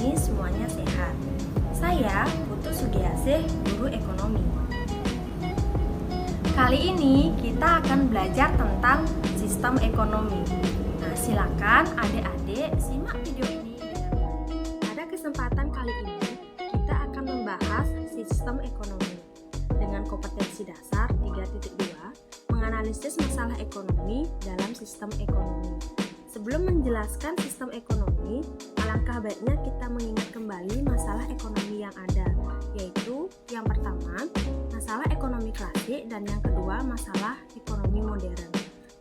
ini semuanya sehat. Saya Putu Sugiasih, guru ekonomi. Kali ini kita akan belajar tentang sistem ekonomi. Nah, silakan adik-adik simak video ini dengan baik. Pada kesempatan kali ini, kita akan membahas sistem ekonomi dengan kompetensi dasar 3.2, menganalisis masalah ekonomi dalam sistem ekonomi. Sebelum menjelaskan sistem ekonomi, alangkah baiknya kita mengingat kembali masalah ekonomi yang ada, yaitu yang pertama, masalah ekonomi klasik, dan yang kedua, masalah ekonomi modern.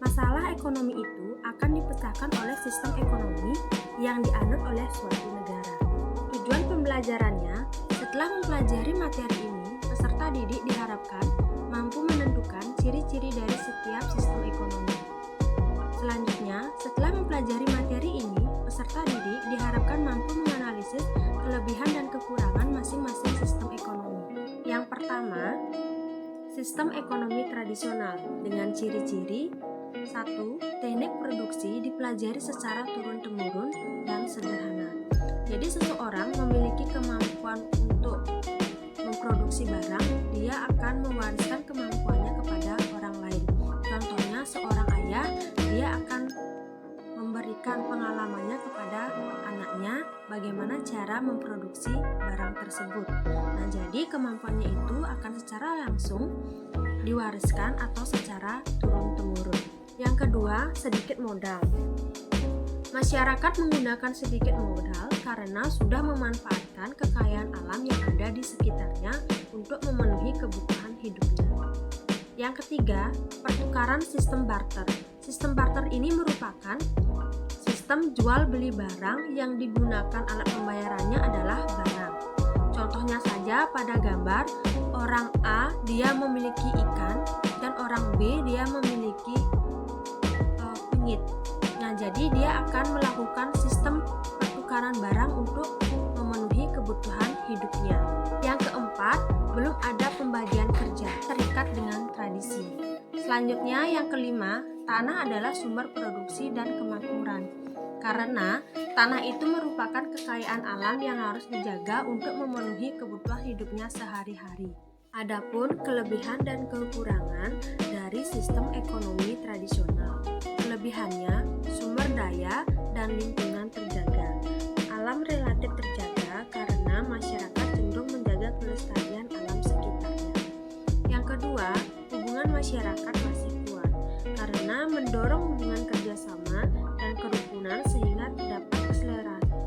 Masalah ekonomi itu akan dipecahkan oleh sistem ekonomi yang dianut oleh suatu negara. Tujuan pembelajarannya, setelah mempelajari materi ini, peserta didik diharapkan mampu menentukan ciri-ciri dari setiap sistem ekonomi. Selanjutnya, setelah mempelajari materi ini, peserta didik diharapkan mampu menganalisis kelebihan dan kekurangan masing-masing sistem ekonomi. Yang pertama, sistem ekonomi tradisional dengan ciri-ciri 1. Teknik produksi dipelajari secara turun-temurun dan sederhana. Jadi seseorang memiliki kemampuan untuk memproduksi barang, dia akan mewariskan kemampuannya kepada orang lain. Contohnya seorang ayah, dia akan memberikan pengalamannya kepada anaknya bagaimana cara memproduksi barang tersebut. Nah, jadi kemampuannya itu akan secara langsung diwariskan atau secara turun-temurun. Yang kedua, sedikit modal. Masyarakat menggunakan sedikit modal karena sudah memanfaatkan kekayaan alam yang ada di sekitarnya untuk memenuhi kebutuhan hidupnya. Yang ketiga, pertukaran sistem barter. Sistem barter ini merupakan sistem jual beli barang yang digunakan alat pembayarannya adalah barang. Contohnya saja pada gambar, orang A dia memiliki ikan dan orang B dia memiliki kunyit. Nah, jadi dia akan melakukan sistem pertukaran barang untuk memenuhi kebutuhan hidupnya. Yang keempat, belum ada pembagian kerja terikat dengan tradisi. Selanjutnya, yang kelima, tanah adalah sumber produksi dan kemakmuran. Karena tanah itu merupakan kekayaan alam yang harus dijaga untuk memenuhi kebutuhan hidupnya sehari-hari. Adapun kelebihan dan kekurangan dari sistem ekonomi tradisional. Kelebihannya, sumber daya dan lingkungan terjaga. Alam relatif terjaga karena masyarakat cenderung menjaga kelestarian alam sekitarnya. Yang kedua, hubungan masyarakat masih kuat karena mendorong hubungan kerjasama dan kerukunan sehingga terdapat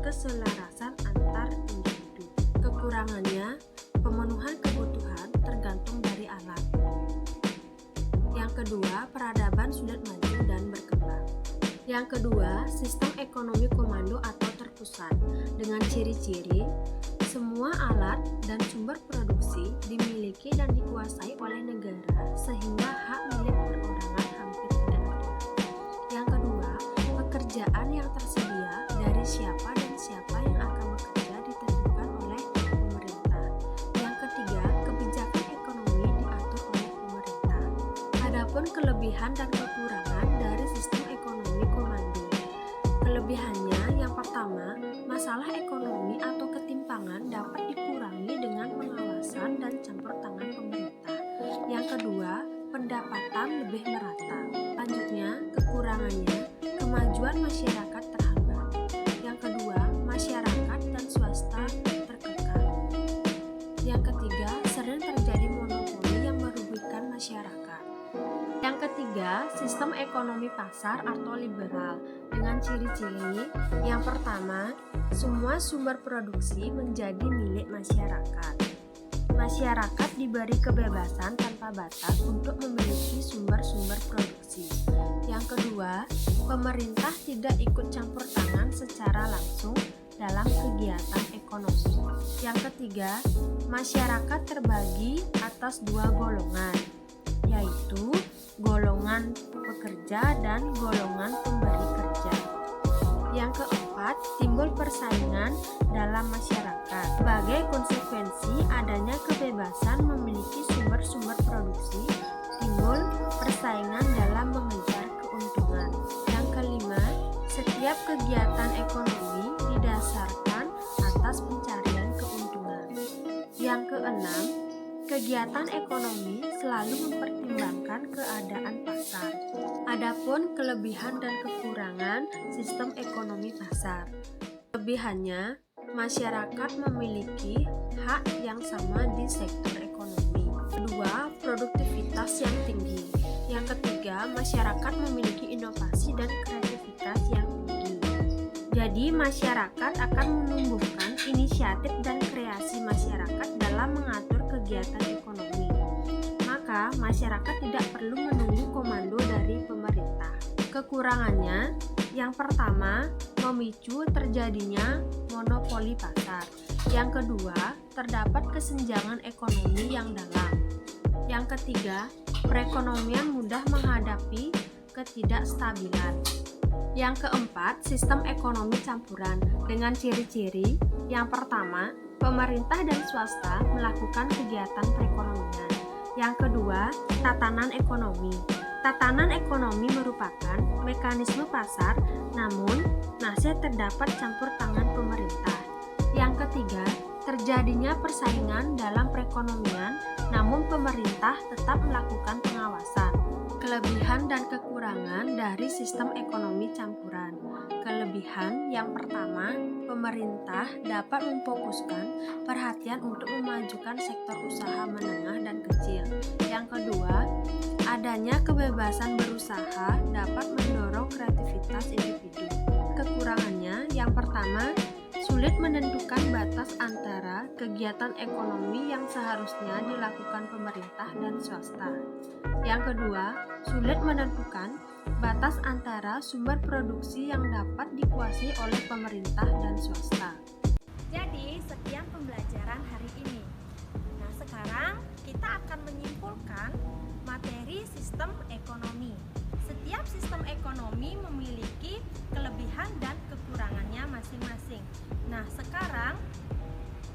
keselarasan antar individu. Kekurangannya, pemenuhan kebutuhan tergantung dari alam. Yang kedua, peradaban sulit maju dan berkembang. Yang kedua, sistem ekonomi komando atau terpusat dengan ciri-ciri semua alat dan sumber produksi dimiliki dan dikuasai oleh negara sehingga hak milik perorangan hampir tidak ada. Yang kedua, pekerjaan yang tersedia dari siapa dan siapa yang akan bekerja ditentukan oleh pemerintah. Yang ketiga, kebijakan ekonomi diatur oleh pemerintah. Adapun kelebihan dan kekurangan dari sistem ekonomi komando. Kelebihannya yang pertama, masalah ekonomi atau ketimpangan dapat dikurangi dengan pengawasan dan campur tangan pemerintah. Yang kedua, pendapatan lebih merata. Lanjutnya, kekurangannya, kemajuan masyarakat terhambat. Yang kedua, masyarakat dan swasta terkekang. Yang ketiga, sering terjadi monopoli yang merugikan masyarakat. Yang ketiga, sistem ekonomi pasar atau liberal dengan ciri-ciri yang pertama, semua sumber produksi menjadi milik masyarakat. Masyarakat diberi kebebasan tanpa batas untuk memiliki sumber-sumber produksi. Yang kedua, pemerintah tidak ikut campur tangan secara langsung dalam kegiatan ekonomi. Yang ketiga, masyarakat terbagi atas dua golongan, yaitu golongan pekerja dan golongan pemberi kerja. Yang keempat, timbul persaingan dalam masyarakat. Sebagai konsekuensi adanya kebebasan memiliki sumber-sumber produksi, timbul persaingan dalam mengejar keuntungan. Yang kelima, setiap kegiatan ekonomi didasarkan atas atas pencarian keuntungan. Yang keenam, kegiatan ekonomi selalu mempertimbangkan keadaan pasar. Adapun kelebihan dan kekurangan sistem ekonomi pasar. Kelebihannya, masyarakat memiliki hak yang sama di sektor ekonomi. Kedua, produktivitas yang tinggi. Yang ketiga, masyarakat memiliki inovasi dan kreativitas yang tinggi. Jadi, masyarakat akan menumbuhkan inisiatif dan kreasi masyarakat dalam mengatur kegiatan ekonomi. Maka, masyarakat tidak perlu menunggu komando dari pemerintah. Kekurangannya, yang pertama, memicu terjadinya monopoli pasar. Yang kedua, terdapat kesenjangan ekonomi yang dalam. Yang ketiga, perekonomian mudah menghadapi ketidakstabilan. Yang keempat, sistem ekonomi campuran dengan ciri-ciri. Yang pertama, pemerintah dan swasta melakukan kegiatan perekonomian. Yang kedua, tatanan ekonomi. Tatanan ekonomi merupakan mekanisme pasar, namun masih terdapat campur tangan pemerintah. Yang ketiga, terjadinya persaingan dalam perekonomian, namun pemerintah tetap melakukan pengawasan. Kelebihan dan kekurangan dari sistem ekonomi campuran. Kelebihan yang pertama, pemerintah dapat memfokuskan perhatian untuk memajukan sektor usaha menengah dan kecil. Yang kedua, adanya kebebasan berusaha dapat mendorong kreativitas individu. Kekurangannya, yang pertama, sulit menentukan batas antara kegiatan ekonomi yang seharusnya dilakukan pemerintah dan swasta. Yang kedua, sulit menentukan batas antara sumber produksi yang dapat dikuasai oleh pemerintah dan swasta. Jadi, sekian pembelajaran hari ini. Nah, sekarang kita akan menyimpulkan materi sistem ekonomi. Setiap sistem ekonomi memiliki kelebihan dan kekurangannya masing-masing. Nah, sekarang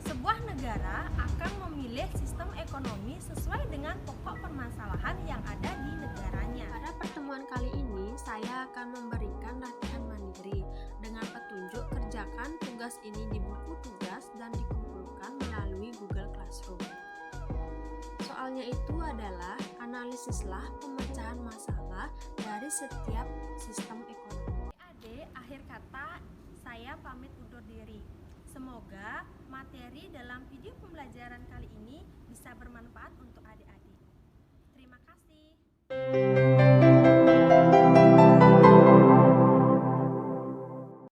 sebuah negara akan memilih sistem ekonomi sesuai dengan pokok permasalahan yang ada di negaranya. Pada pertemuan kali ini, saya akan memberikan latihan mandiri dengan petunjuk kerjakan tugas ini di buku tugas dan dikumpulkan melalui Google Classroom. Soalnya itu adalah analisislah pemecahan masalah dari setiap sistem ekonomi. Adik, akhir kata saya pamit undur diri. Semoga materi dalam video pembelajaran kali ini bisa bermanfaat untuk adik-adik. Terima kasih.